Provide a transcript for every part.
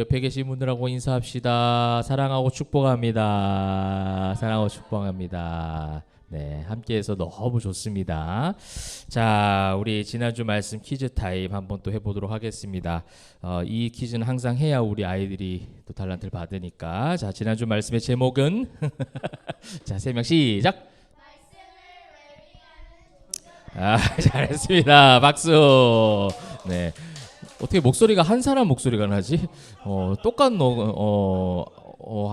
우리 옆에 계신 분들하고 인사합시다. 사랑하고 축복합니다. 사랑하고 축복합니다. 네, 함께해서 너무 좋습니다. 자, 우리 지난주 말씀 퀴즈 타임 한번 또 해보도록 하겠습니다. 이 퀴즈는 항상 해야 우리 아이들이 또 달란트를 받으니까. 자, 지난주 말씀의 제목은 자, 3명 시작. 잘했습니다. 박수. 네. 어떻게 목소리가 한 사람 목소리가 나지?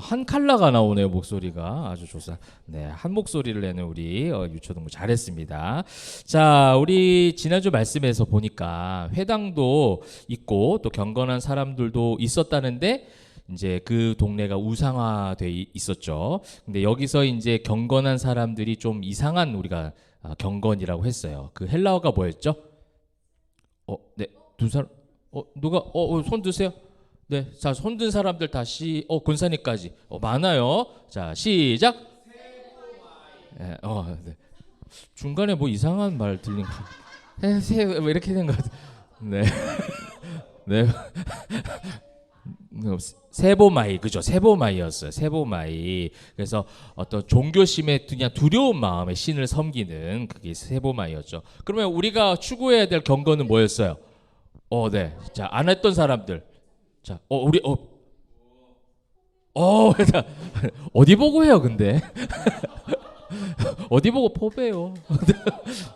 한 컬러가 나오네요. 목소리가 아주 좋사. 네, 한 목소리를 내는 우리 유초동무 잘했습니다. 자, 우리 지난주 말씀에서 보니까 회당도 있고 또 경건한 사람들도 있었다는데 이제 그 동네가 우상화돼 있었죠. 근데 여기서 이제 경건한 사람들이 좀 이상한 우리가 경건이라고 했어요. 그 헬라어가 뭐였죠? 네, 두 사람. 누가 손 드세요? 네, 자, 손든 사람들 다시 권사님까지 많아요. 자, 시작. 네, 네. 중간에 뭐 이상한 말 들린 거. 뭐 이렇게 된 것 같아. 네, 네. 세보마이, 그죠? 세보마이였어요. 세보마이. 그래서 어떤 종교심에 그냥 두려운 마음에 신을 섬기는 그게 세보마이였죠. 그러면 우리가 추구해야 될 경건은 뭐였어요? 네. 자, 안 했던 사람들. 자, 우리 어디 보고 해요, 근데? 어디 보고 포배요?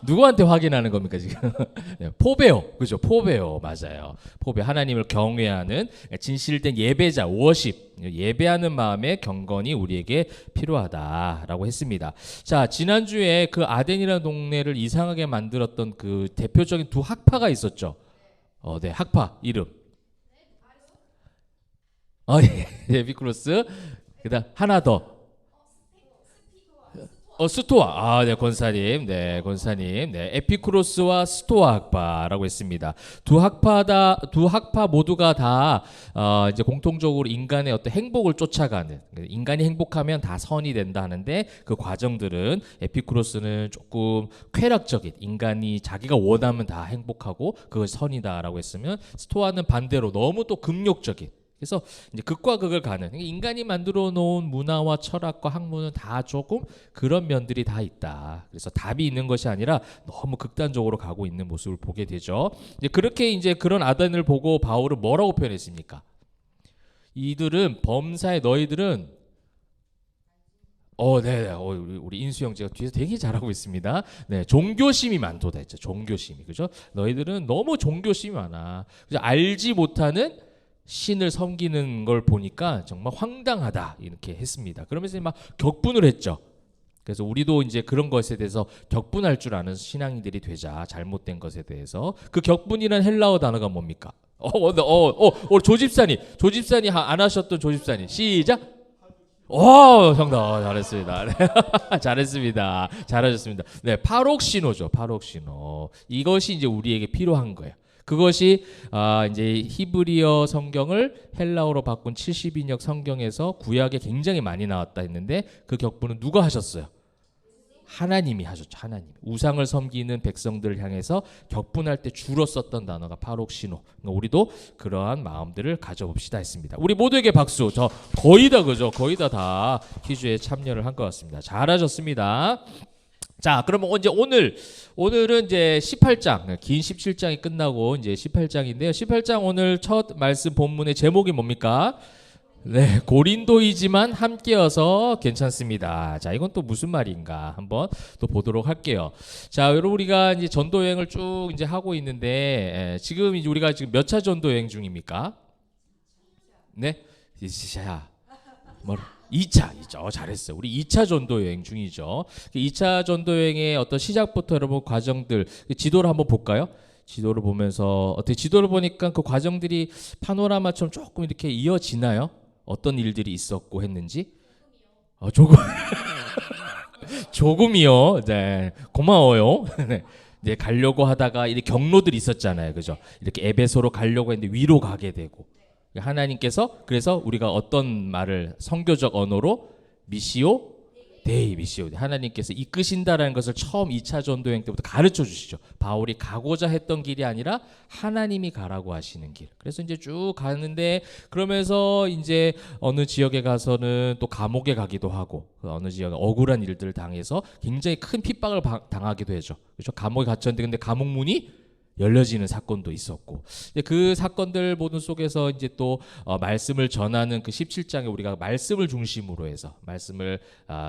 누구한테 확인하는 겁니까 지금? 네, 포배요, 그죠? 포배요, 맞아요. 포배, 하나님을 경외하는 진실된 예배자, 워십, 예배하는 마음의 경건이 우리에게 필요하다라고 했습니다. 자, 지난주에 그 아덴이라는 동네를 이상하게 만들었던 그 대표적인 두 학파가 있었죠. 네, 학파 이름. 에피쿠로스. 그다음 하나 더. 스토아. 네, 권사님. 네, 권사님. 네, 에피쿠로스와 스토아 학파라고 했습니다. 두 학파 모두가 다 이제 공통적으로 인간의 어떤 행복을 쫓아가는, 인간이 행복하면 다 선이 된다 하는데 그 과정들은 에피쿠로스는 조금 쾌락적인, 인간이 자기가 원하면 다 행복하고 그것이 선이다라고 했으면, 스토아는 반대로 너무 또 금욕적인, 그래서 이제 극과 극을 가는, 인간이 만들어 놓은 문화와 철학과 학문은 다 조금 그런 면들이 다 있다. 그래서 답이 있는 것이 아니라 너무 극단적으로 가고 있는 모습을 보게 되죠. 이제 그렇게 이제 그런 아덴을 보고 바울은 뭐라고 표현했습니까? 이들은 범사에 너희들은 네, 우리 인수 형제가 뒤에서 되게 잘하고 있습니다. 네, 종교심이 많도다 했죠. 종교심이, 그죠? 너희들은 너무 종교심이 많아. 그죠? 알지 못하는 신을 섬기는 걸 보니까 정말 황당하다 이렇게 했습니다. 그러면서 막 격분을 했죠. 그래서 우리도 이제 그런 것에 대해서 격분할 줄 아는 신앙인들이 되자, 잘못된 것에 대해서. 그 격분이란 헬라어 단어가 뭡니까? 조집사님 안 하셨던 조집사님 시작. 정답. 잘했습니다. 네. 잘했습니다. 잘하셨습니다. 네, 파록신호죠. 파록신호. 이것이 이제 우리에게 필요한 거예요. 그것이 이제 히브리어 성경을 헬라어로 바꾼 70인역 성경에서 구약에 굉장히 많이 나왔다 했는데, 그 격분은 누가 하셨어요? 하나님이 하셨죠. 하나님. 우상을 섬기는 백성들을 향해서 격분할 때 주로 썼던 단어가 파록신호. 그러니까 우리도 그러한 마음들을 가져봅시다 했습니다. 우리 모두에게 박수. 저 거의 다, 그죠? 거의 다 퀴즈에 참여를 한 것 같습니다. 잘하셨습니다. 자, 그러면 이제 오늘은 이제 18장, 긴 17장이 끝나고 이제 18장인데요. 18장 오늘 첫 말씀 본문의 제목이 뭡니까? 네, 고린도이지만 함께여서 괜찮습니다. 자, 이건 또 무슨 말인가 한번 또 보도록 할게요. 자, 여러분, 우리가 이제 전도 여행을 쭉 이제 하고 있는데, 지금 이제 우리가 지금 몇 차 전도 여행 중입니까? 네, 자, 2차. 잘했어요. 우리 2차 전도 여행 중이죠. 2차 전도 여행의 어떤 시작부터 여러분 과정들, 지도를 한번 볼까요? 지도를 보면서 어떻게, 지도를 보니까 그 과정들이 파노라마처럼 조금 이렇게 이어지나요? 어떤 일들이 있었고 했는지? 조금 조금이요. 네, 고마워요. 네, 가려고 하다가 이렇게 경로들이 있었잖아요, 그죠? 이렇게 에베소로 가려고 했는데 위로 가게 되고, 하나님께서 그래서 우리가 어떤 말을 선교적 언어로 미시오 데이 미시오데 하나님께서 이끄신다라는 것을 처음 2차 전도 여행 때부터 가르쳐 주시죠. 바울이 가고자 했던 길이 아니라 하나님이 가라고 하시는 길. 그래서 이제 쭉 가는데 그러면서 이제 어느 지역에 가서는 또 감옥에 가기도 하고 그 어느 지역에 억울한 일들을 당해서 굉장히 큰 핍박을 당하기도 하죠. 그렇죠? 감옥에 갇혔는데 근데 감옥 문이 열려지는 사건도 있었고 그 사건들 보는 속에서 이제 또 말씀을 전하는 그 17장에 우리가 말씀을 중심으로 해서 말씀을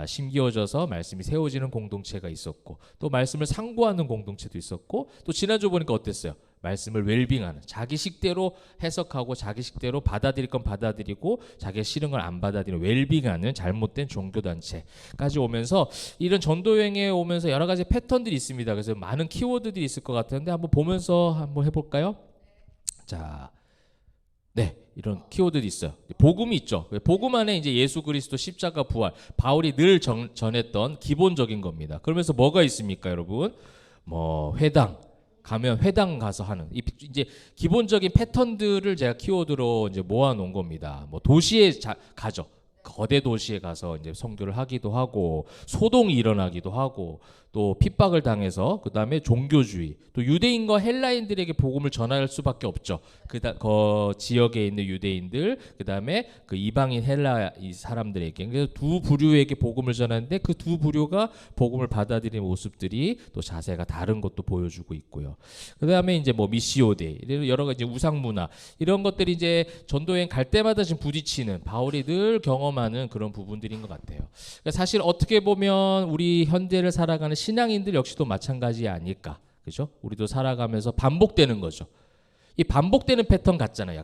심기어져서 말씀이 세워지는 공동체가 있었고 또 말씀을 상고하는 공동체도 있었고 또 지난주 보니까 어땠어요? 말씀을 웰빙하는 자기 식대로 해석하고 자기 식대로 받아들일 건 받아들이고 자기 싫은 걸 안 받아들이는 웰빙하는 잘못된 종교단체까지 오면서 이런 전도여행에 오면서 여러 가지 패턴들이 있습니다. 그래서 많은 키워드들이 있을 것 같은데 한번 보면서 한번 해볼까요? 자, 네, 이런 키워드들이 있어요. 복음이 있죠. 복음 안에 이제 예수 그리스도 십자가 부활, 바울이 늘 전했던 기본적인 겁니다. 그러면서 뭐가 있습니까, 여러분? 뭐 회당 가면 회당 가서 하는 이제 기본적인 패턴들을 제가 키워드로 이제 모아놓은 겁니다. 뭐 도시에 가죠. 거대 도시에 가서 이제 선교를 하기도 하고 소동이 일어나기도 하고 또 핍박을 당해서 그 다음에 종교주의 또 유대인과 헬라인들에게 복음을 전할 수밖에 없죠. 그 지역에 있는 유대인들 그 다음에 그 이방인 헬라 이 사람들에게 그래서 두 부류에게 복음을 전하는데 그 두 부류가 복음을 받아들이는 모습들이 또 자세가 다른 것도 보여주고 있고요. 그 다음에 이제 뭐 미시오데 여러 가지 우상 문화 이런 것들이 이제 전도여행 갈 때마다 지금 부딪히는 바울이 늘 경험하는 그런 부분들인 것 같아요. 그러니까 사실 어떻게 보면 우리 현대를 살아가는 신앙인들 역시도 마찬가지 아닐까, 그죠? 우리도 살아가면서 반복되는 거죠. 이 반복되는 패턴 같잖아요.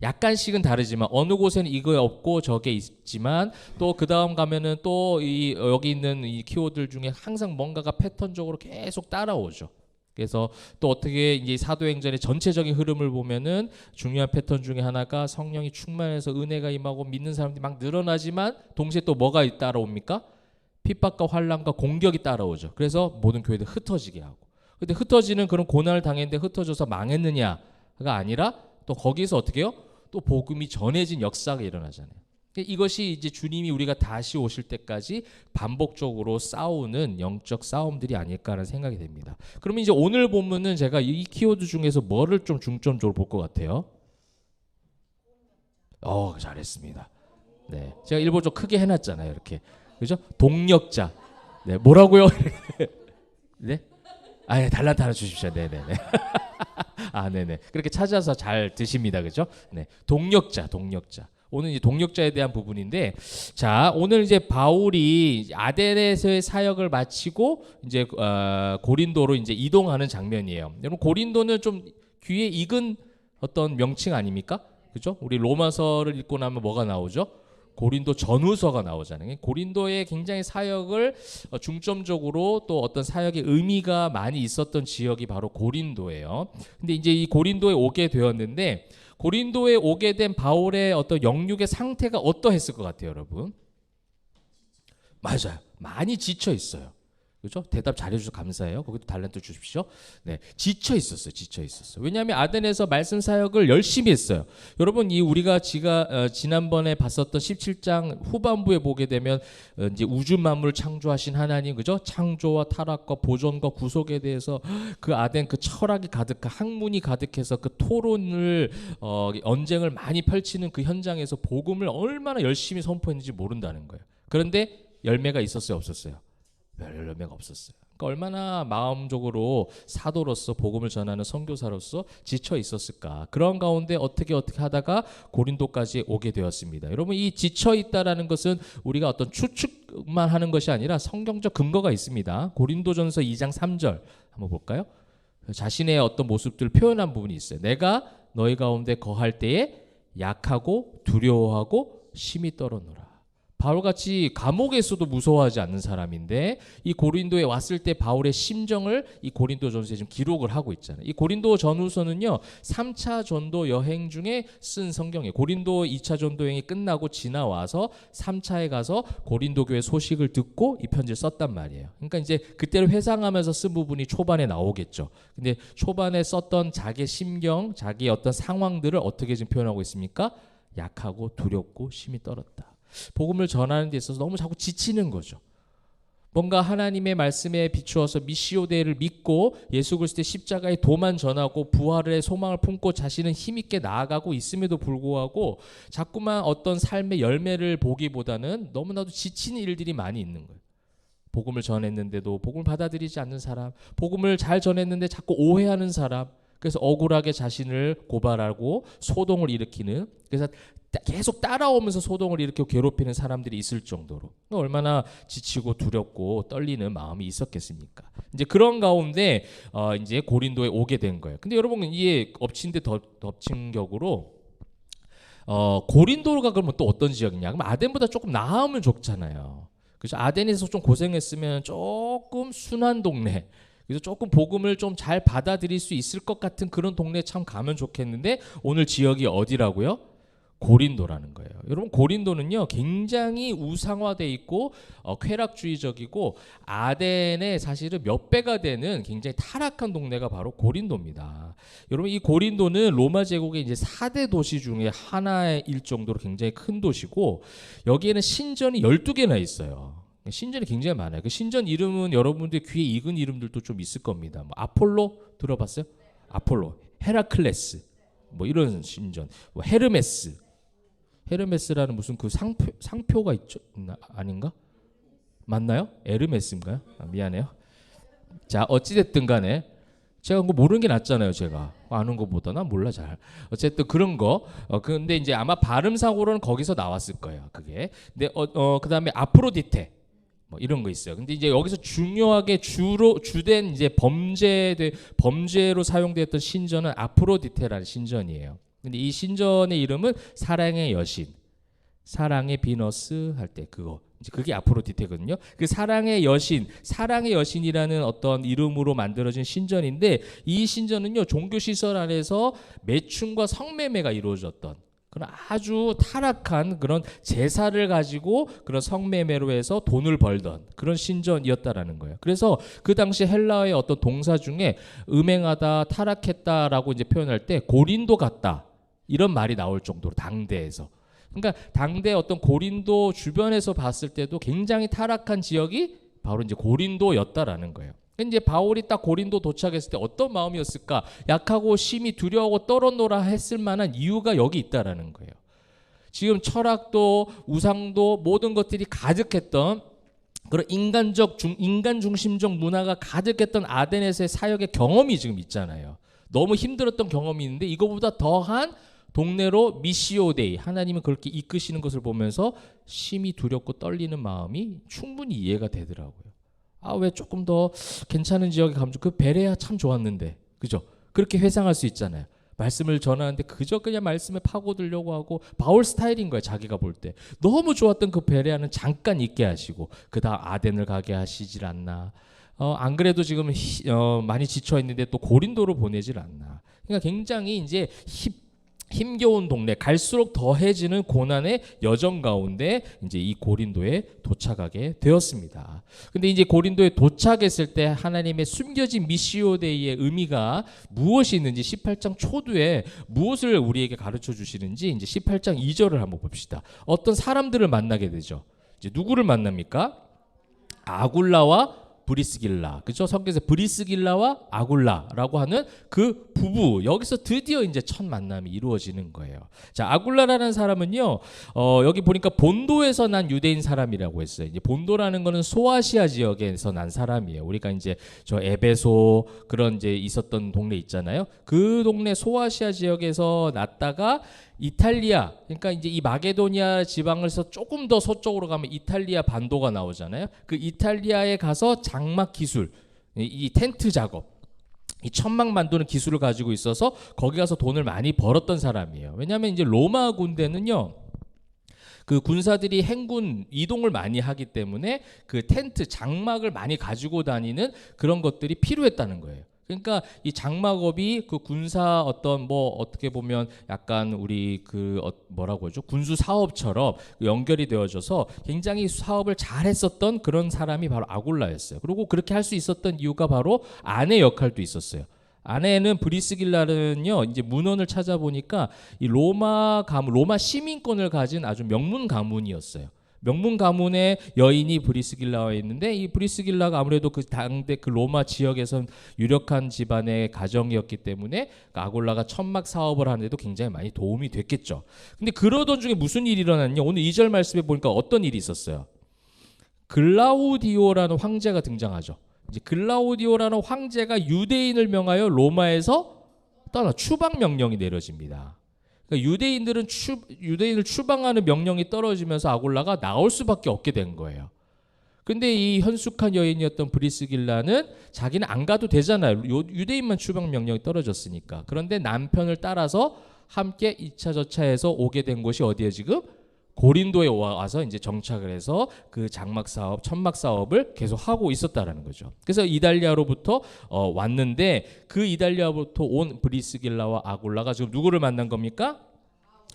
약간씩은 다르지만 어느 곳에는 이거 없고 저게 있지만 또 그 다음 가면은 또 이 여기 있는 이 키워드들 중에 항상 뭔가가 패턴적으로 계속 따라오죠. 그래서 또 어떻게 이제 사도행전의 전체적인 흐름을 보면은 중요한 패턴 중에 하나가 성령이 충만해서 은혜가 임하고 믿는 사람들이 막 늘어나지만 동시에 또 뭐가 따라옵니까? 핍박과 환난과 공격이 따라오죠. 그래서 모든 교회들 흩어지게 하고. 근데 흩어지는 그런 고난을 당했는데 흩어져서 망했느냐가 아니라 또 거기서 어떻게 해요? 또 복음이 전해진 역사가 일어나잖아요. 이것이 이제 주님이 우리가 다시 오실 때까지 반복적으로 싸우는 영적 싸움들이 아닐까라는 생각이 됩니다. 그러면 이제 오늘 본문은 제가 이 키워드 중에서 뭐를 좀 중점적으로 볼 것 같아요? 잘했습니다. 네, 제가 일부러 좀 크게 해놨잖아요. 이렇게. 그죠? 동력자. 네, 뭐라고요? 네? 네, 달란트 하나 주십시오. 네네네. 네네. 그렇게 찾아서 잘 드십니다. 그죠? 네. 동력자. 오늘 이제 동력자에 대한 부분인데, 자, 오늘 이제 바울이 아덴에서의 사역을 마치고 이제 고린도로 이제 이동하는 장면이에요. 여러분, 고린도는 좀 귀에 익은 어떤 명칭 아닙니까? 그죠? 우리 로마서를 읽고 나면 뭐가 나오죠? 고린도 전후서가 나오잖아요. 고린도의 굉장히 사역을 중점적으로 또 어떤 사역의 의미가 많이 있었던 지역이 바로 고린도예요. 근데 이제 이 고린도에 오게 되었는데 고린도에 오게 된 바울의 어떤 영육의 상태가 어떠했을 것 같아요, 여러분? 맞아요. 많이 지쳐 있어요. 그죠? 대답 잘해주셔서 감사해요. 거기도 달란트 주십시오. 네, 지쳐 있었어요. 왜냐하면 아덴에서 말씀 사역을 열심히 했어요. 여러분, 이 우리가 지난번에 봤었던 17장 후반부에 보게 되면 이제 우주 만물을 창조하신 하나님, 그죠? 창조와 타락과 보존과 구속에 대해서 그 아덴 그 철학이 가득한 학문이 가득해서 그 토론을 언쟁을 많이 펼치는 그 현장에서 복음을 얼마나 열심히 선포했는지 모른다는 거예요. 그런데 열매가 있었어요, 없었어요? 열매가 없었어요. 그러니까 얼마나 마음적으로 사도로서 복음을 전하는 선교사로서 지쳐 있었을까. 그런 가운데 어떻게 하다가 고린도까지 오게 되었습니다. 여러분, 이 지쳐 있다라는 것은 우리가 어떤 추측만 하는 것이 아니라 성경적 근거가 있습니다. 고린도전서 2장 3절 한번 볼까요? 자신의 어떤 모습들을 표현한 부분이 있어요. 내가 너희 가운데 거할 때에 약하고 두려워하고 심히 떨어노라. 바울같이 감옥에서도 무서워하지 않는 사람인데 이 고린도에 왔을 때 바울의 심정을 이 고린도전서에 지금 기록을 하고 있잖아요. 이 고린도 전후서는요 3차 전도 여행 중에 쓴 성경이에요. 고린도 2차 전도 여행이 끝나고 지나와서 3차에 가서 고린도 교회 소식을 듣고 이 편지를 썼단 말이에요. 그러니까 이제 그때를 회상하면서 쓴 부분이 초반에 나오겠죠. 근데 초반에 썼던 자기의 심경, 자기의 어떤 상황들을 어떻게 지금 표현하고 있습니까? 약하고 두렵고 심히 떨었다. 복음을 전하는 데 있어서 너무 자꾸 지치는 거죠. 뭔가 하나님의 말씀에 비추어서 미시오 데이를 믿고 예수 그리스도의 십자가의 도만 전하고 부활의 소망을 품고 자신은 힘있게 나아가고 있음에도 불구하고 자꾸만 어떤 삶의 열매를 보기보다는 너무나도 지치는 일들이 많이 있는 거예요. 복음을 전했는데도 복음을 받아들이지 않는 사람, 복음을 잘 전했는데 자꾸 오해하는 사람, 그래서 억울하게 자신을 고발하고 소동을 일으키는, 그래서 계속 따라오면서 소동을 일으켜 괴롭히는 사람들이 있을 정도로 얼마나 지치고 두렵고 떨리는 마음이 있었겠습니까? 이제 그런 가운데 이제 고린도에 오게 된 거예요. 근데 여러분 이게 엎친 데 덮친 격으로 고린도가 그러면 또 어떤 지역이냐? 그럼 아덴보다 조금 나으면 좋잖아요. 그래서 아덴에서 좀 고생했으면 조금 순한 동네, 그래서 조금 복음을 좀 잘 받아들일 수 있을 것 같은 그런 동네에 참 가면 좋겠는데 오늘 지역이 어디라고요? 고린도라는 거예요. 여러분 고린도는요 굉장히 우상화돼 있고 쾌락주의적이고 아덴의 사실은 몇 배가 되는 굉장히 타락한 동네가 바로 고린도입니다. 여러분 이 고린도는 로마 제국의 이제 4대 도시 중에 하나일 정도로 굉장히 큰 도시고 여기에는 신전이 12개나 있어요. 신전이 굉장히 많아요. 그 신전 이름은 여러분들 귀에 익은 이름들도 좀 있을 겁니다. 뭐 아폴로 들어봤어요? 아폴로, 헤라클레스, 뭐 이런 신전, 뭐 헤르메스라는 무슨 그 상표가 있죠? 아닌가? 맞나요? 에르메스인가요? 미안해요. 자 어찌됐든 간에 제가 그거 모르는 게 낫잖아요. 제가 아는 것보다 난 몰라 잘. 어쨌든 그런 거. 근데 이제 아마 발음상으로는 거기서 나왔을 거예요. 그게. 근데 그다음에 아프로디테. 뭐 이런 거 있어요. 근데 이제 여기서 중요하게 주된 이제 범죄로 사용되었던 신전은 아프로디테라는 신전이에요. 근데 이 신전의 이름은 사랑의 여신, 사랑의 비너스 할 때 그거 이제 그게 아프로디테거든요. 그 사랑의 여신이라는 어떤 이름으로 만들어진 신전인데 이 신전은요 종교 시설 안에서 매춘과 성매매가 이루어졌던 그런 아주 타락한 그런 제사를 가지고 그런 성매매로 해서 돈을 벌던 그런 신전이었다라는 거예요. 그래서 그 당시 헬라어의 어떤 동사 중에 음행하다, 타락했다라고 이제 표현할 때 고린도 같다 이런 말이 나올 정도로 당대에서. 그러니까 당대 어떤 고린도 주변에서 봤을 때도 굉장히 타락한 지역이 바로 이제 고린도였다라는 거예요. 이제 바울이 딱 고린도 도착했을 때 어떤 마음이었을까? 약하고 심히 두려워하고 떨어노라 했을 만한 이유가 여기 있다라는 거예요. 지금 철학도 우상도 모든 것들이 가득했던 그런 인간 중심적 문화가 가득했던 아덴에서의 사역의 경험이 지금 있잖아요. 너무 힘들었던 경험이 있는데 이거보다 더한 동네로 미시오데이 하나님은 그렇게 이끄시는 것을 보면서 심히 두렵고 떨리는 마음이 충분히 이해가 되더라고요. 왜 조금 더 괜찮은 지역에 가면 그 베레아 참 좋았는데 그죠? 그렇게 회상할 수 있잖아요. 말씀을 전하는데 그저 그냥 말씀에 파고들려고 하고 바울 스타일인 거예요. 자기가 볼 때 너무 좋았던 그 베레아는 잠깐 있게 하시고 그 다음 아덴을 가게 하시질 않나. 안 그래도 지금 많이 지쳐 있는데 또 고린도로 보내질 않나. 그러니까 굉장히 이제 힘겨운 동네, 갈수록 더해지는 고난의 여정 가운데 이제 이 고린도에 도착하게 되었습니다. 근데 이제 고린도에 도착했을 때 하나님의 숨겨진 미시오데이의 의미가 무엇이 있는지 18장 초두에 무엇을 우리에게 가르쳐 주시는지 이제 18장 2절을 한번 봅시다. 어떤 사람들을 만나게 되죠. 이제 누구를 만납니까? 아굴라와 브리스길라, 그렇죠? 성경에서 브리스길라와 아굴라라고 하는 그 부부, 여기서 드디어 이제 첫 만남이 이루어지는 거예요. 자, 아굴라라는 사람은요, 여기 보니까 본도에서 난 유대인 사람이라고 했어요. 이제 본도라는 거는 소아시아 지역에서 난 사람이에요. 우리가 이제 저 에베소 그런 이제 있었던 동네 있잖아요. 그 동네 소아시아 지역에서 났다가 이탈리아, 그러니까 이제 이 마게도니아 지방에서 조금 더 서쪽으로 가면 이탈리아 반도가 나오잖아요. 그 이탈리아에 가서 장막 기술, 이 텐트 작업, 이 천막 만드는 기술을 가지고 있어서 거기 가서 돈을 많이 벌었던 사람이에요. 왜냐하면 이제 로마 군대는요, 그 군사들이 행군 이동을 많이 하기 때문에 그 텐트 장막을 많이 가지고 다니는 그런 것들이 필요했다는 거예요. 그러니까 이 장막업이 그 군사 어떤 뭐 어떻게 보면 약간 우리 그 뭐라고 하죠? 군수 사업처럼 연결이 되어져서 굉장히 사업을 잘했었던 그런 사람이 바로 아굴라였어요. 그리고 그렇게 할 수 있었던 이유가 바로 아내 역할도 있었어요. 아내는 브리스길라는요, 이제 문헌을 찾아보니까 이 로마 시민권을 가진 아주 명문 가문이었어요. 명문 가문의 여인이 브리스길라가 있는데 이 브리스길라가 아무래도 그 당대 그 로마 지역에선 유력한 집안의 가정이었기 때문에 아골라가 천막 사업을 하는데도 굉장히 많이 도움이 됐겠죠. 근데 그러던 중에 무슨 일이 일어났냐? 오늘 2절 말씀에 보니까 어떤 일이 있었어요? 글라우디오라는 황제가 등장하죠. 이제 글라우디오라는 황제가 유대인을 명하여 로마에서 떠나 추방 명령이 내려집니다. 그러니까 유대인을 추방하는 명령이 떨어지면서 아골라가 나올 수밖에 없게 된 거예요. 근데 이 현숙한 여인이었던 브리스길라는 자기는 안 가도 되잖아요. 유대인만 추방 명령이 떨어졌으니까. 그런데 남편을 따라서 함께 2차 저차해서 오게 된 곳이 어디에 지금? 고린도에 와서 이제 정착을 해서 그 장막 사업, 천막 사업을 계속 하고 있었다라는 거죠. 그래서 이달리아로부터 왔는데 그 이달리아로부터 온 브리스길라와 아골라가 지금 누구를 만난 겁니까?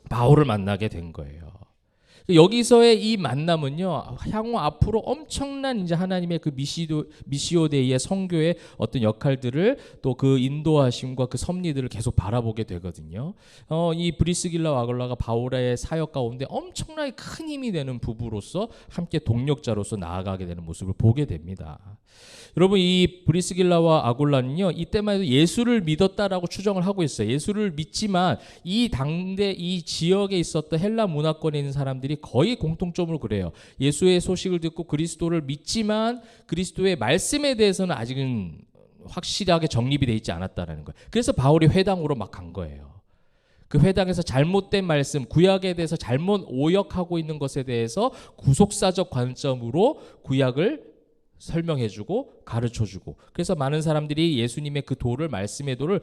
바울을 만나게 된 거예요. 여기서의 이 만남은요, 향후 앞으로 엄청난 이제 하나님의 그 미시오데이의 성교의 어떤 역할들을 또 그 인도하심과 그 섭리들을 계속 바라보게 되거든요. 이 브리스길라와 아골라가 바울의 사역 가운데 엄청나게 큰 힘이 되는 부부로서 함께 동력자로서 나아가게 되는 모습을 보게 됩니다. 여러분, 이 브리스길라와 아골라는요, 이때만 해도 예수를 믿었다라고 추정을 하고 있어요. 예수를 믿지만 이 당대 이 지역에 있었던 헬라 문화권에 있는 사람들이 거의 공통점으로 그래요. 예수의 소식을 듣고 그리스도를 믿지만 그리스도의 말씀에 대해서는 아직은 확실하게 정립이 돼 있지 않았다라는 거예요. 그래서 바울이 회당으로 막 간 거예요. 그 회당에서 잘못된 말씀, 구약에 대해서 잘못 오역하고 있는 것에 대해서 구속사적 관점으로 구약을 설명해주고 가르쳐주고, 그래서 많은 사람들이 예수님의 그 도를, 말씀의 도를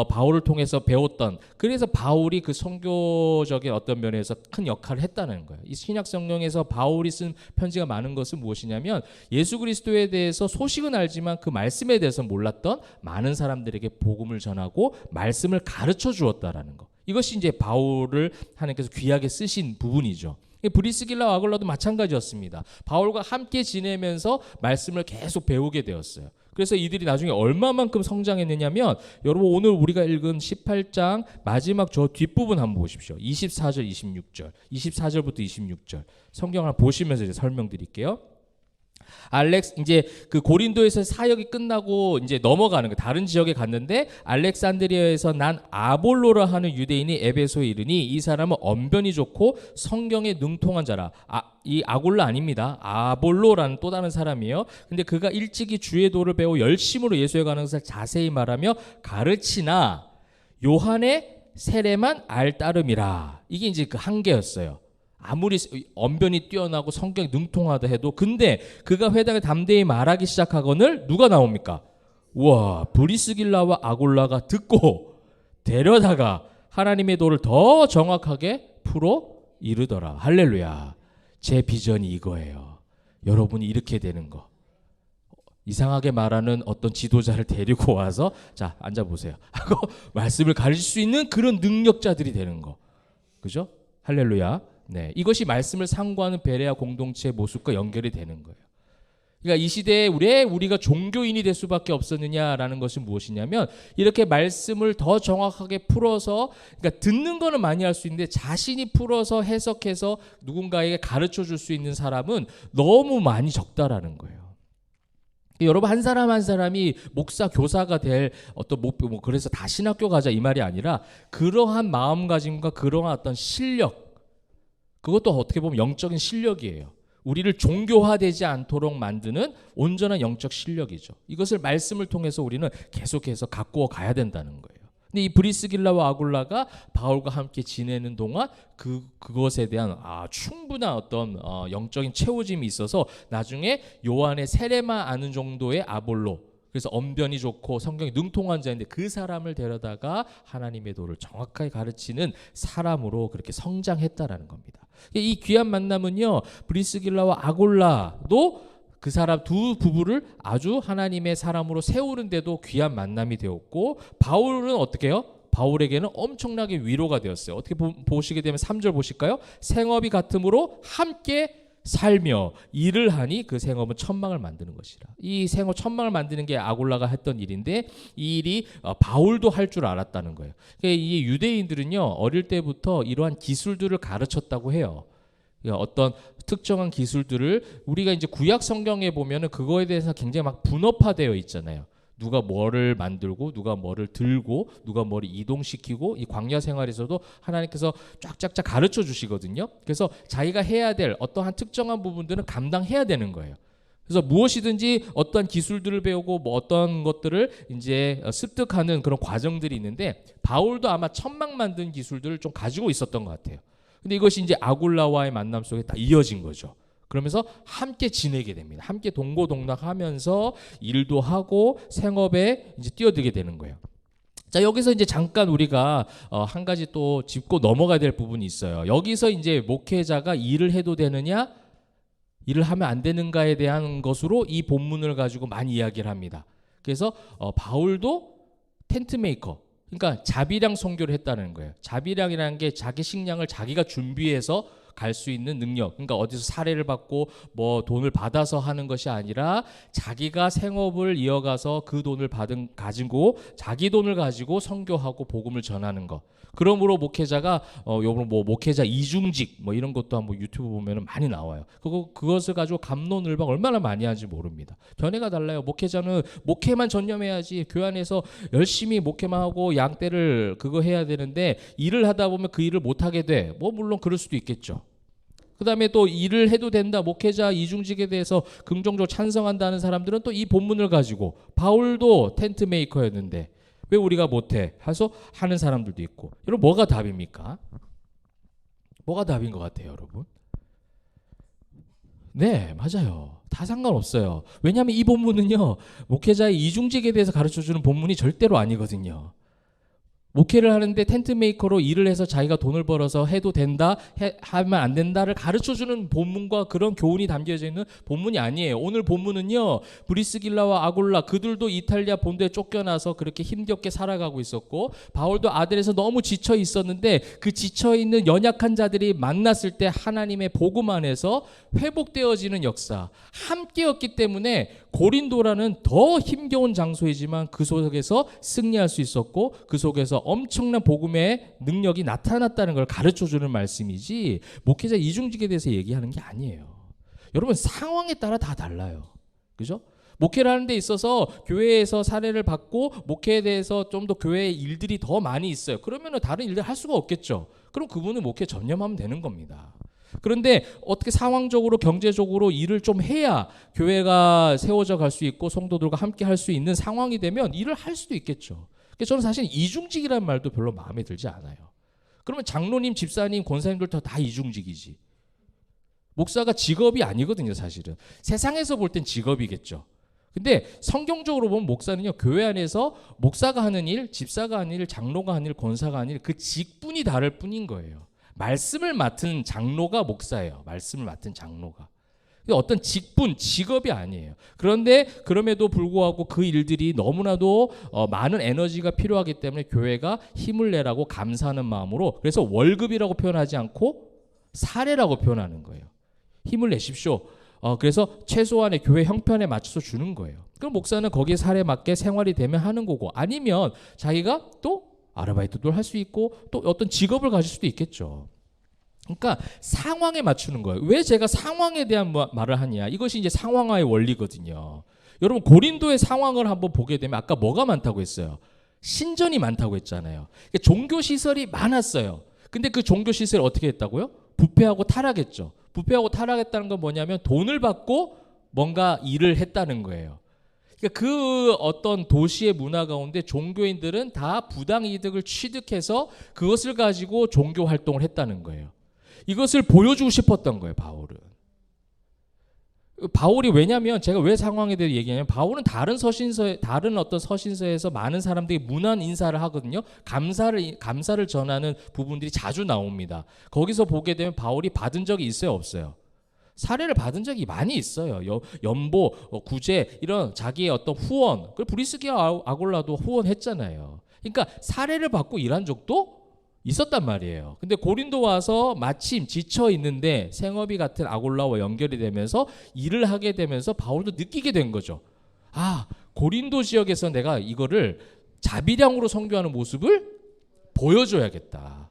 바울을 통해서 배웠던, 그래서 바울이 그 선교적인 어떤 면에서 큰 역할을 했다는 거예요. 이 신약 성경에서 바울이 쓴 편지가 많은 것은 무엇이냐면 예수 그리스도에 대해서 소식은 알지만 그 말씀에 대해서 몰랐던 많은 사람들에게 복음을 전하고 말씀을 가르쳐 주었다라는 거. 이것이 이제 바울을 하나님께서 귀하게 쓰신 부분이죠. 브리스길라와 아골라도 마찬가지였습니다. 바울과 함께 지내면서 말씀을 계속 배우게 되었어요. 그래서 이들이 나중에 얼마만큼 성장했느냐면, 여러분 오늘 우리가 읽은 18장 마지막 저 뒷부분 한번 보십시오. 24절, 26절, 24절부터 26절 성경을 보시면서 이제 설명드릴게요. 이제 그 고린도에서 사역이 끝나고 이제 넘어가는 거, 다른 지역에 갔는데 알렉산드리아에서 난 아볼로라 하는 유대인이 에베소에 이르니 이 사람은 언변이 좋고 성경에 능통한 자라. 이 아골라 아닙니다. 아볼로라는 또 다른 사람이에요. 근데 그가 일찍이 주의 도를 배워 열심으로 예수에 관한 것을 자세히 말하며 가르치나 요한의 세례만 알 따름이라. 이게 이제 그 한계였어요. 아무리 언변이 뛰어나고 성격이 능통하다 해도, 근데 그가 회당에 담대히 말하기 시작하거늘 누가 나옵니까? 우와, 브리스길라와 아골라가 듣고 데려다가 하나님의 도를 더 정확하게 풀어 이르더라. 할렐루야. 제 비전이 이거예요. 여러분이 이렇게 되는 거. 이상하게 말하는 어떤 지도자를 데리고 와서 자, 앉아보세요 하고 말씀을 가르칠 수 있는 그런 능력자들이 되는 거. 그죠? 할렐루야. 네, 이것이 말씀을 상고하는 베레아 공동체의 모습과 연결이 되는 거예요. 그러니까 이 시대에 왜 우리가 종교인이 될 수밖에 없었느냐라는 것은 무엇이냐면, 이렇게 말씀을 더 정확하게 풀어서, 그러니까 듣는 거는 많이 할 수 있는데 자신이 풀어서 해석해서 누군가에게 가르쳐 줄 수 있는 사람은 너무 많이 적다라는 거예요. 여러분, 한 사람 한 사람이 목사, 교사가 될 어떤 목표, 그래서 다 신학교 가자 이 말이 아니라, 그러한 마음가짐과 그러한 어떤 실력, 그것도 어떻게 보면 영적인 실력이에요. 우리를 종교화되지 않도록 만드는 온전한 영적 실력이죠. 이것을 말씀을 통해서 우리는 계속해서 갖고 가야 된다는 거예요. 근데 이 브리스길라와 아굴라가 바울과 함께 지내는 동안 그것에 대한 충분한 어떤 영적인 채워짐이 있어서 나중에 요한의 세례만 아는 정도의 아볼로, 그래서 언변이 좋고 성경이 능통한 자인데 그 사람을 데려다가 하나님의 도를 정확하게 가르치는 사람으로 그렇게 성장했다라는 겁니다. 이 귀한 만남은요, 브리스길라와 아골라도 그 사람 두 부부를 아주 하나님의 사람으로 세우는데도 귀한 만남이 되었고, 바울은 어떻게 해요? 바울에게는 엄청나게 위로가 되었어요. 어떻게 보시게 되면 3절 보실까요? 생업이 같으므로 함께 살며 일을 하니 그 생업은 천막을 만드는 것이라. 이 생업 천막을 만드는 게 아골라가 했던 일인데, 이 일이 바울도 할 줄 알았다는 거예요. 그러니까 이 유대인들은요, 어릴 때부터 이러한 기술들을 가르쳤다고 해요. 그러니까 어떤 특정한 기술들을 우리가 이제 구약 성경에 보면은 그거에 대해서 굉장히 막 분업화되어 있잖아요. 누가 뭐를 만들고 누가 뭐를 들고 누가 뭐를 이동시키고 이 광야 생활에서도 하나님께서 쫙쫙쫙 가르쳐 주시거든요. 그래서 자기가 해야 될 어떠한 특정한 부분들은 감당해야 되는 거예요. 그래서 무엇이든지 어떤 기술들을 배우고 뭐 어떤 것들을 이제 습득하는 그런 과정들이 있는데 바울도 아마 천막 만든 기술들을 좀 가지고 있었던 것 같아요. 근데 이것이 이제 아굴라와의 만남 속에 다 이어진 거죠. 그러면서 함께 지내게 됩니다. 함께 동고동락하면서 일도 하고 생업에 이제 뛰어들게 되는 거예요. 자, 여기서 이제 잠깐 우리가 한 가지 또 짚고 넘어가야 될 부분이 있어요. 여기서 이제 목회자가 일을 해도 되느냐, 일을 하면 안 되는가에 대한 것으로 이 본문을 가지고 많이 이야기를 합니다. 그래서 바울도 텐트 메이커, 그러니까 자비량 선교를 했다는 거예요. 자비량이라는 게 자기 식량을 자기가 준비해서 갈 수 있는 능력, 그러니까 어디서 사례를 받고 뭐 돈을 받아서 하는 것이 아니라 자기가 생업을 이어가서 그 돈을 가지고 자기 돈을 가지고 선교하고 복음을 전하는 것. 그러므로 목회자가 요번 뭐 목회자 이중직 뭐 이런 것도 한번 유튜브 보면은 많이 나와요. 그것을 가지고 갑론을박 얼마나 많이 하는지 모릅니다. 견해가 달라요. 목회자는 목회만 전념해야지, 교회 안에서 열심히 목회만 하고 양떼를 그거 해야 되는데 일을 하다 보면 그 일을 못 하게 돼. 뭐 물론 그럴 수도 있겠죠. 그 다음에 또 일을 해도 된다, 목회자 이중직에 대해서 긍정적으로 찬성한다는 사람들은 또 이 본문을 가지고 바울도 텐트 메이커였는데 왜 우리가 못해? 해서 하는 사람들도 있고. 여러분, 뭐가 답입니까? 뭐가 답인 것 같아요, 여러분? 네, 맞아요. 다 상관없어요. 왜냐하면 이 본문은요, 목회자의 이중직에 대해서 가르쳐주는 본문이 절대로 아니거든요. 목회를 하는데 텐트 메이커로 일을 해서 자기가 돈을 벌어서 해도 된다, 하면 안 된다를 가르쳐주는 본문과 그런 교훈이 담겨져 있는 본문이 아니에요. 오늘 본문은요, 브리스길라와 아굴라 그들도 이탈리아 본토에 쫓겨나서 그렇게 힘겹게 살아가고 있었고, 바울도 아들에서 너무 지쳐 있었는데 그 지쳐 있는 연약한 자들이 만났을 때 하나님의 복음 안에서 회복되어지는 역사, 함께였기 때문에 고린도라는 더 힘겨운 장소이지만 그 속에서 승리할 수 있었고 그 속에서 엄청난 복음의 능력이 나타났다는 걸 가르쳐주는 말씀이지, 목회자 이중직에 대해서 얘기하는 게 아니에요. 여러분, 상황에 따라 다 달라요. 그죠? 목회를 하는 데 있어서 교회에서 사례를 받고 목회에 대해서 좀 더 교회의 일들이 더 많이 있어요. 그러면 다른 일들 할 수가 없겠죠. 그럼 그분은 목회 전념하면 되는 겁니다. 그런데 어떻게 상황적으로 경제적으로 일을 좀 해야 교회가 세워져 갈 수 있고 성도들과 함께 할 수 있는 상황이 되면 일을 할 수도 있겠죠. 그래서 저는 사실 이중직이라는 말도 별로 마음에 들지 않아요. 그러면 장로님, 집사님, 권사님들 다 이중직이지. 목사가 직업이 아니거든요, 사실은. 세상에서 볼 땐 직업이겠죠. 근데 성경적으로 보면 목사는요, 교회 안에서 목사가 하는 일, 집사가 하는 일, 장로가 하는 일, 권사가 하는 일, 그 직분이 다를 뿐인 거예요. 말씀을 맡은 장로가 목사예요. 말씀을 맡은 장로가. 어떤 직분, 직업이 아니에요. 그런데 그럼에도 불구하고 그 일들이 너무나도 많은 에너지가 필요하기 때문에 교회가 힘을 내라고 감사하는 마음으로, 그래서 월급이라고 표현하지 않고 사례라고 표현하는 거예요. 힘을 내십시오. 그래서 최소한의 교회 형편에 맞춰서 주는 거예요. 그럼 목사는 거기에 사례에 맞게 생활이 되면 하는 거고, 아니면 자기가 또 아르바이트도 할 수 있고 또 어떤 직업을 가질 수도 있겠죠. 그러니까 상황에 맞추는 거예요. 왜 제가 상황에 대한 말을 하냐? 이것이 이제 상황화의 원리거든요. 여러분, 고린도의 상황을 한번 보게 되면 아까 뭐가 많다고 했어요? 신전이 많다고 했잖아요. 그러니까 종교 시설이 많았어요. 근데 그 종교 시설이 어떻게 했다고요? 부패하고 타락했죠. 부패하고 타락했다는 건 뭐냐면 돈을 받고 뭔가 일을 했다는 거예요. 그러니까 그 어떤 도시의 문화 가운데 종교인들은 다 부당 이득을 취득해서 그것을 가지고 종교 활동을 했다는 거예요. 이것을 보여주고 싶었던 거예요, 바울은. 바울이, 왜냐하면 제가 왜 상황에 대해 얘기하냐면, 바울은 다른 어떤 서신서에서 많은 사람들이 문안 인사를 하거든요. 감사를 전하는 부분들이 자주 나옵니다. 거기서 보게 되면 바울이 받은 적이 있어요, 없어요? 사례를 받은 적이 많이 있어요. 연보, 구제, 이런 자기의 어떤 후원, 그리고 브리스기와 아골라도 후원했잖아요. 그러니까 사례를 받고 일한 적도 있었단 말이에요. 근데 고린도 와서 마침 지쳐 있는데 생업이 같은 아골라와 연결이 되면서 일을 하게 되면서 바울도 느끼게 된 거죠. 아, 고린도 지역에서 내가 이거를 자비량으로 선교하는 모습을 보여줘야겠다.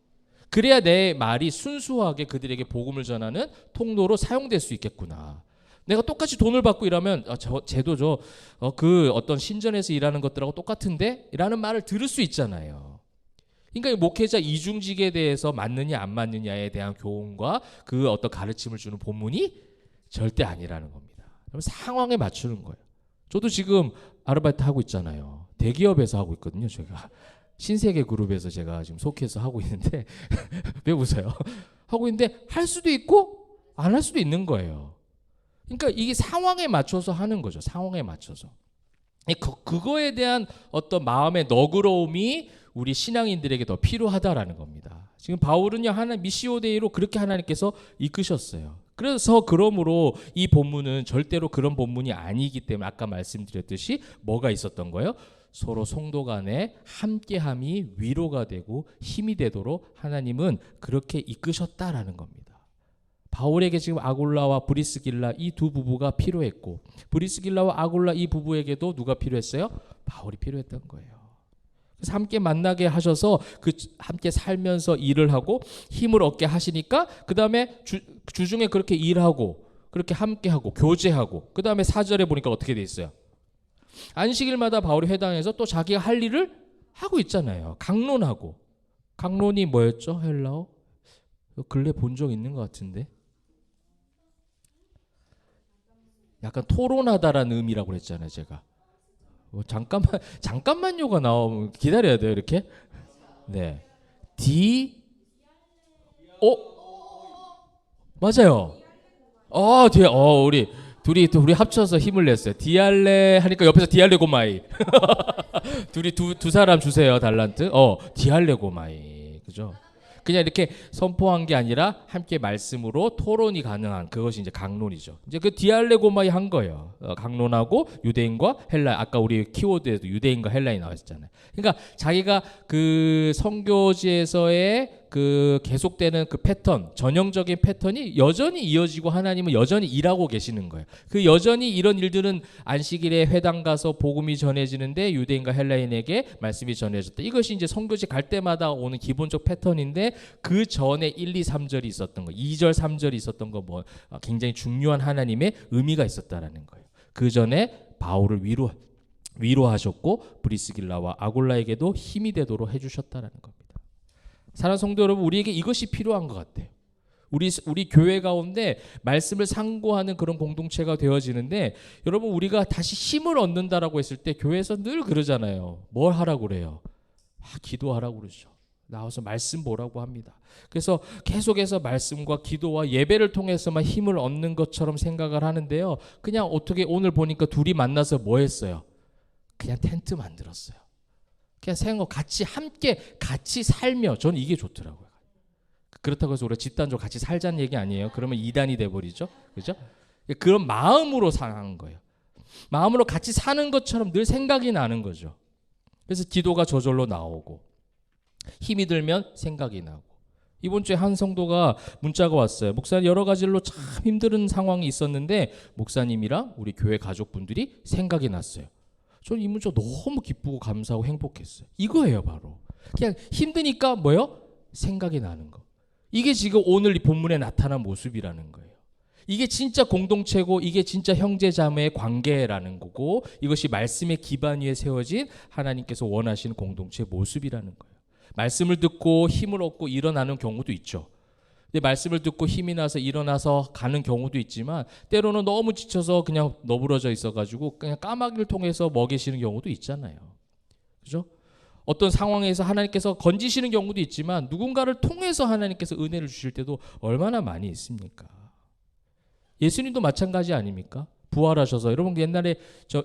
그래야 내 말이 순수하게 그들에게 복음을 전하는 통로로 사용될 수 있겠구나. 내가 똑같이 돈을 받고 일하면 쟤도 그 어떤 신전에서 일하는 것들하고 똑같은데? 라는 말을 들을 수 있잖아요. 그러니까 이 목회자 이중직에 대해서 맞느냐 안 맞느냐에 대한 교훈과 그 어떤 가르침을 주는 본문이 절대 아니라는 겁니다. 그럼 상황에 맞추는 거예요. 저도 지금 아르바이트 하고 있잖아요. 대기업에서 하고 있거든요. 제가 신세계 그룹에서 제가 지금 속해서 하고 있는데 왜 웃어요? 하고 있는데 할 수도 있고 안 할 수도 있는 거예요. 그러니까 이게 상황에 맞춰서 하는 거죠. 상황에 맞춰서. 그거에 대한 어떤 마음의 너그러움이 우리 신앙인들에게 더 필요하다라는 겁니다. 지금 바울은요, 미시오 데이로 그렇게 하나님께서 이끄셨어요. 그러므로 이 본문은 절대로 그런 본문이 아니기 때문에 아까 말씀드렸듯이 뭐가 있었던 거예요? 서로 성도 간에 함께함이 위로가 되고 힘이 되도록 하나님은 그렇게 이끄셨다라는 겁니다. 바울에게 지금 아굴라와 브리스길라 이 두 부부가 필요했고 브리스길라와 아굴라 이 부부에게도 누가 필요했어요? 바울이 필요했던 거예요. 그래서 함께 만나게 하셔서 함께 살면서 일을 하고 힘을 얻게 하시니까 그 다음에 주중에 그렇게 일하고 그렇게 함께하고 교제하고 그 다음에 4절에 보니까 어떻게 돼 있어요? 안식일마다 바울이 회당에서 또 자기가 할 일을 하고 있잖아요. 강론하고. 강론이 뭐였죠? 헬라어? 근래 본 적 있는 것 같은데. 약간 토론하다라는 의미라고 그랬잖아요, 제가. 잠깐만요가 나오면 기다려야 돼요, 이렇게. 네. 맞아요. 뒤에, 우리 합쳐서 힘을 냈어요. 디알레 하니까 옆에서 디알레 고마이. 둘이 두 사람 주세요, 달란트. 디알레 고마이. 그죠? 그냥 이렇게 선포한 게 아니라 함께 말씀으로 토론이 가능한 그것이 이제 강론이죠. 이제 그 디알레고마이 한 거예요. 강론하고 유대인과 헬라인. 아까 우리 키워드에도 유대인과 헬라인이 나왔잖아요. 그러니까 자기가 그 선교지에서의 그 계속되는 그 패턴, 전형적인 패턴이 여전히 이어지고 하나님은 여전히 일하고 계시는 거예요. 그 여전히 이런 일들은 안식일에 회당 가서 복음이 전해지는데 유대인과 헬라인에게 말씀이 전해졌다. 이것이 이제 선교지 갈 때마다 오는 기본적 패턴인데 그 전에 1, 2, 3절이 있었던 거, 2절, 3절이 있었던 거 굉장히 중요한 하나님의 의미가 있었다라는 거예요. 그 전에 바울을 위로하셨고 브리스길라와 아굴라에게도 힘이 되도록 해주셨다라는 겁니다. 사랑하는 성도 여러분, 우리에게 이것이 필요한 것 같아요. 우리 교회 가운데 말씀을 상고하는 그런 공동체가 되어지는데 여러분 우리가 다시 힘을 얻는다라고 했을 때 교회에서 늘 그러잖아요. 뭘 하라고 그래요? 기도하라고 그러죠. 나와서 말씀 보라고 합니다. 그래서 계속해서 말씀과 기도와 예배를 통해서만 힘을 얻는 것처럼 생각을 하는데요. 그냥 어떻게 오늘 보니까 둘이 만나서 뭐 했어요? 그냥 텐트 만들었어요. 그냥 같이 살며 저는 이게 좋더라고요. 그렇다고 해서 우리가 집단적으로 같이 살자는 얘기 아니에요. 그러면 이단이 돼버리죠. 그죠? 그런 마음으로 사는 거예요. 마음으로 같이 사는 것처럼 늘 생각이 나는 거죠. 그래서 기도가 저절로 나오고 힘이 들면 생각이 나고. 이번 주에 한 성도가 문자가 왔어요. 목사님 여러 가지로 참 힘든 상황이 있었는데 목사님이랑 우리 교회 가족분들이 생각이 났어요. 저는 이 문자 너무 기쁘고 감사하고 행복했어요. 이거예요 바로. 그냥 힘드니까 뭐요? 생각이 나는 거. 이게 지금 오늘 이 본문에 나타난 모습이라는 거예요. 이게 진짜 공동체고 이게 진짜 형제자매의 관계라는 거고 이것이 말씀의 기반 위에 세워진 하나님께서 원하시는 공동체의 모습이라는 거예요. 말씀을 듣고 힘을 얻고 일어나는 경우도 있죠. 근데 말씀을 듣고 힘이 나서 일어나서 가는 경우도 있지만 때로는 너무 지쳐서 그냥 너부러져 있어가지고 그냥 까마귀를 통해서 먹이시는 경우도 있잖아요. 그죠? 어떤 상황에서 하나님께서 건지시는 경우도 있지만 누군가를 통해서 하나님께서 은혜를 주실 때도 얼마나 많이 있습니까? 예수님도 마찬가지 아닙니까? 부활하셔서 여러분 옛날에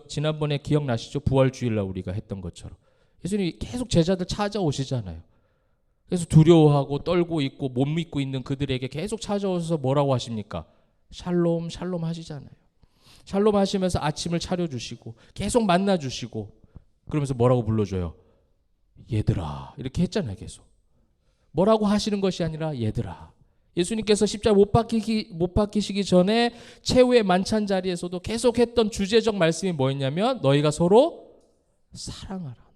지난번에 기억나시죠? 부활주일날 우리가 했던 것처럼 예수님이 계속 제자들 찾아오시잖아요. 그래서 두려워하고 떨고 있고 못 믿고 있는 그들에게 계속 찾아오셔서 뭐라고 하십니까? 샬롬 샬롬 하시잖아요. 샬롬 하시면서 아침을 차려주시고 계속 만나주시고 그러면서 뭐라고 불러줘요? 얘들아 이렇게 했잖아요. 계속 뭐라고 하시는 것이 아니라 얘들아. 예수님께서 십자가 못 박히시기 전에 최후의 만찬 자리에서도 계속 했던 주제적 말씀이 뭐였냐면 너희가 서로 사랑하라.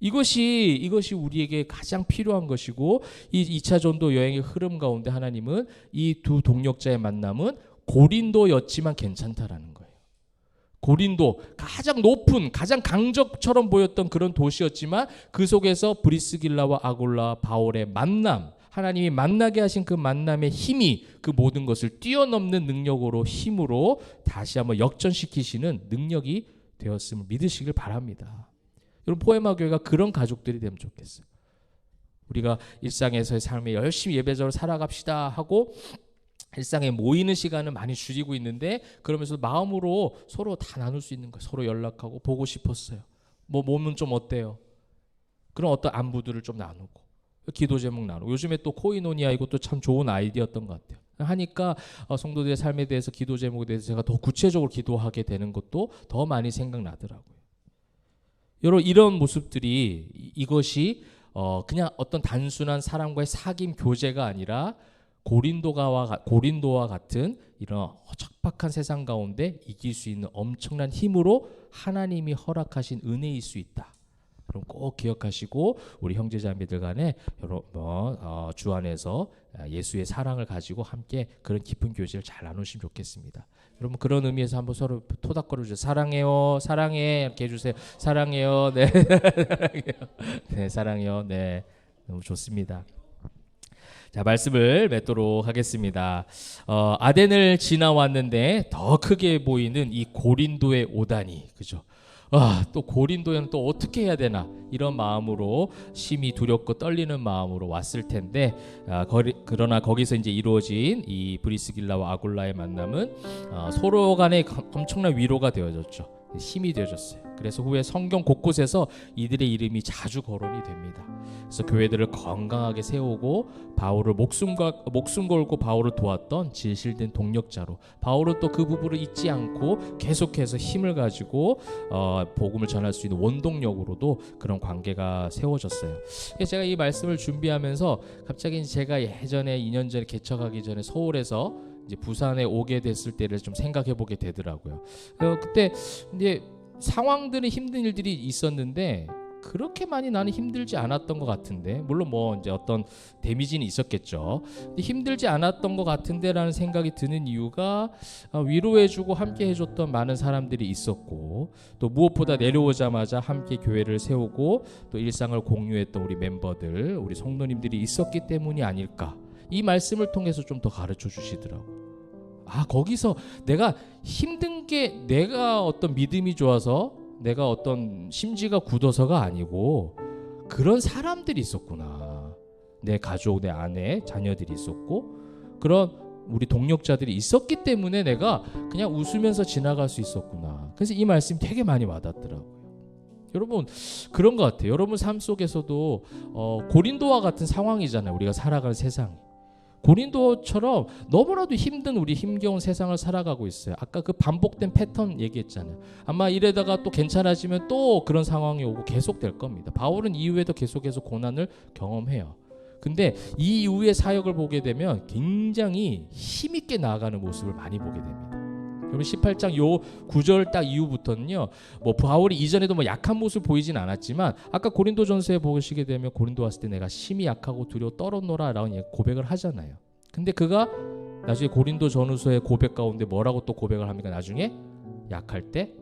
이것이 우리에게 가장 필요한 것이고, 이 2차 전도 여행의 흐름 가운데 하나님은 이 두 동력자의 만남은 고린도였지만 괜찮다라는 거예요. 고린도 가장 높은 가장 강적처럼 보였던 그런 도시였지만 그 속에서 브리스길라와 아굴라 바울의 만남, 하나님이 만나게 하신 그 만남의 힘이 그 모든 것을 뛰어넘는 능력으로 힘으로 다시 한번 역전시키시는 능력이 되었음을 믿으시길 바랍니다. 여러분, 포에마 교회가 그런 가족들이 되면 좋겠어요. 우리가 일상에서의 삶에 열심히 예배적으로 살아갑시다 하고 일상에 모이는 시간은 많이 줄이고 있는데, 그러면서 마음으로 서로 다 나눌 수 있는 거예요. 서로 연락하고 보고 싶었어요. 뭐 몸은 좀 어때요? 그런 어떤 안부들을 좀 나누고 기도 제목 나누고. 요즘에 또 코이노니아, 이것도 참 좋은 아이디어였던 것 같아요. 하니까 성도들의 삶에 대해서 기도 제목에 대해서 제가 더 구체적으로 기도하게 되는 것도 더 많이 생각나더라고요. 여러분, 이런 모습들이 이것이 그냥 어떤 단순한 사람과의 사귐 교제가 아니라 고린도와 같은 이런 척박한 세상 가운데 이길 수 있는 엄청난 힘으로 하나님이 허락하신 은혜일 수 있다. 그럼 꼭 기억하시고 우리 형제자매들 간에 주 안에서 예수의 사랑을 가지고 함께 그런 깊은 교제를 잘 나누시면 좋겠습니다. 여러분, 그런 의미에서 한번 서로 토닥거려 주세요. 사랑해요, 사랑해, 이렇게 해주세요. 사랑해요, 네, 사랑해요, 네, 사랑해요, 네, 너무 좋습니다. 자, 말씀을 맺도록 하겠습니다. 아덴을 지나왔는데 더 크게 보이는 이 고린도의 오다니, 그죠? 또 고린도에는 또 어떻게 해야 되나, 이런 마음으로 심히 두렵고 떨리는 마음으로 왔을 텐데, 그러나 거기서 이제 이루어진 이 브리스길라와 아굴라의 만남은 서로 간에 엄청난 위로가 되어졌죠. 힘이 되어졌어요. 그래서 후에 성경 곳곳에서 이들의 이름이 자주 거론이 됩니다. 그래서 교회들을 건강하게 세우고 바울을 목숨 걸고 바울을 도왔던 진실된 동력자로, 바울은 또 그 부분을 잊지 않고 계속해서 힘을 가지고 복음을 전할 수 있는 원동력으로도 그런 관계가 세워졌어요. 제가 이 말씀을 준비하면서 갑자기 제가 예전에 2년 전에 개척하기 전에 서울에서 이제 부산에 오게 됐을 때를 좀 생각해 보게 되더라고요. 그때 이제 상황들은 힘든 일들이 있었는데 그렇게 많이 나는 힘들지 않았던 것 같은데, 물론 뭐 이제 어떤 데미지는 있었겠죠. 근데 힘들지 않았던 것 같은데라는 생각이 드는 이유가 위로해주고 함께 해줬던 많은 사람들이 있었고, 또 무엇보다 내려오자마자 함께 교회를 세우고 또 일상을 공유했던 우리 멤버들, 우리 성도님들이 있었기 때문이 아닐까, 이 말씀을 통해서 좀 더 가르쳐 주시더라고요. 거기서 내가 힘든 게 내가 어떤 믿음이 좋아서 내가 어떤 심지가 굳어서가 아니고 그런 사람들이 있었구나. 내 가족, 내 아내, 자녀들이 있었고 그런 우리 동력자들이 있었기 때문에 내가 그냥 웃으면서 지나갈 수 있었구나. 그래서 이 말씀이 되게 많이 와닿더라고요. 여러분, 그런 것 같아요. 여러분 삶 속에서도 고린도와 같은 상황이잖아요. 우리가 살아가는 세상이. 고린도처럼 너무나도 힘든 우리 힘겨운 세상을 살아가고 있어요. 아까 그 반복된 패턴 얘기했잖아요. 아마 이래다가 또 괜찮아지면 또 그런 상황이 오고 계속될 겁니다. 바울은 이후에도 계속해서 고난을 경험해요. 근데 이 이후의 사역을 보게 되면 굉장히 힘있게 나아가는 모습을 많이 보게 됩니다. 그러면 18장 요 9절 딱 이후부터는요, 뭐 바울이 이전에도 뭐 약한 모습 보이진 않았지만 아까 고린도전서에 보시게 되면 고린도 왔을 때 내가 심히 약하고 두려워 떨었노라 라는 고백을 하잖아요. 근데 그가 나중에 고린도전후서의 고백 가운데 뭐라고 또 고백을 합니까? 나중에 약할 때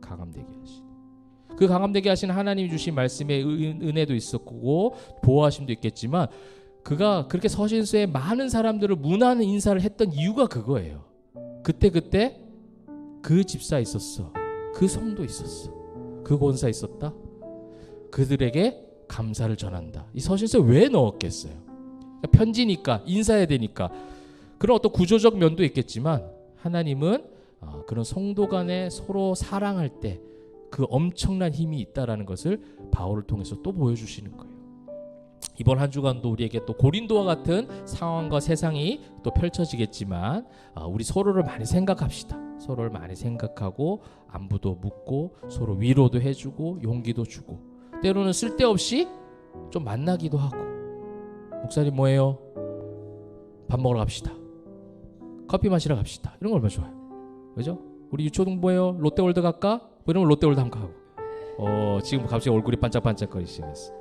강함되게 하시니, 그 강함되게 하신 하나님이 주신 말씀의 은혜도 있었고 보호하심도 있겠지만 그가 그렇게 서신서에 많은 사람들을 문안 인사를 했던 이유가 그거예요. 그때 그 집사 있었어, 그 성도 있었어, 그 권사 있었다, 그들에게 감사를 전한다. 이 서신서에 왜 넣었겠어요? 편지니까, 인사해야 되니까. 그런 어떤 구조적 면도 있겠지만 하나님은 그런 성도 간에 서로 사랑할 때 그 엄청난 힘이 있다라는 것을 바울을 통해서 또 보여주시는 거예요. 이번 한 주간도 우리에게 또 고린도와 같은 상황과 세상이 또 펼쳐지겠지만 우리 서로를 많이 생각합시다. 서로를 많이 생각하고 안부도 묻고 서로 위로도 해주고 용기도 주고, 때로는 쓸데없이 좀 만나기도 하고, 목사님 뭐해요? 밥 먹으러 갑시다, 커피 마시러 갑시다, 이런 거 얼마나 좋아요. 그죠? 우리 유초동 뭐해요? 롯데월드 갈까? 뭐 이러면 롯데월드 한번 가고, 지금 갑자기 얼굴이 반짝반짝거리기 시작했어.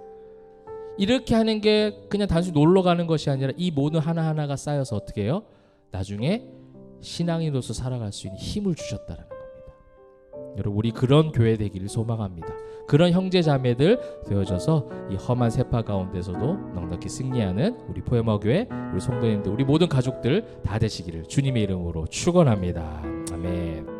이렇게 하는 게 그냥 단순히 놀러 가는 것이 아니라 이 모든 하나하나가 쌓여서 어떻게 해요? 나중에 신앙인으로서 살아갈 수 있는 힘을 주셨다라는 겁니다. 여러분, 우리 그런 교회 되기를 소망합니다. 그런 형제 자매들 되어져서 이 험한 세파 가운데서도 넉넉히 승리하는 우리 포에마 교회, 우리 성도님들, 우리 모든 가족들 다 되시기를 주님의 이름으로 축원합니다. 아멘.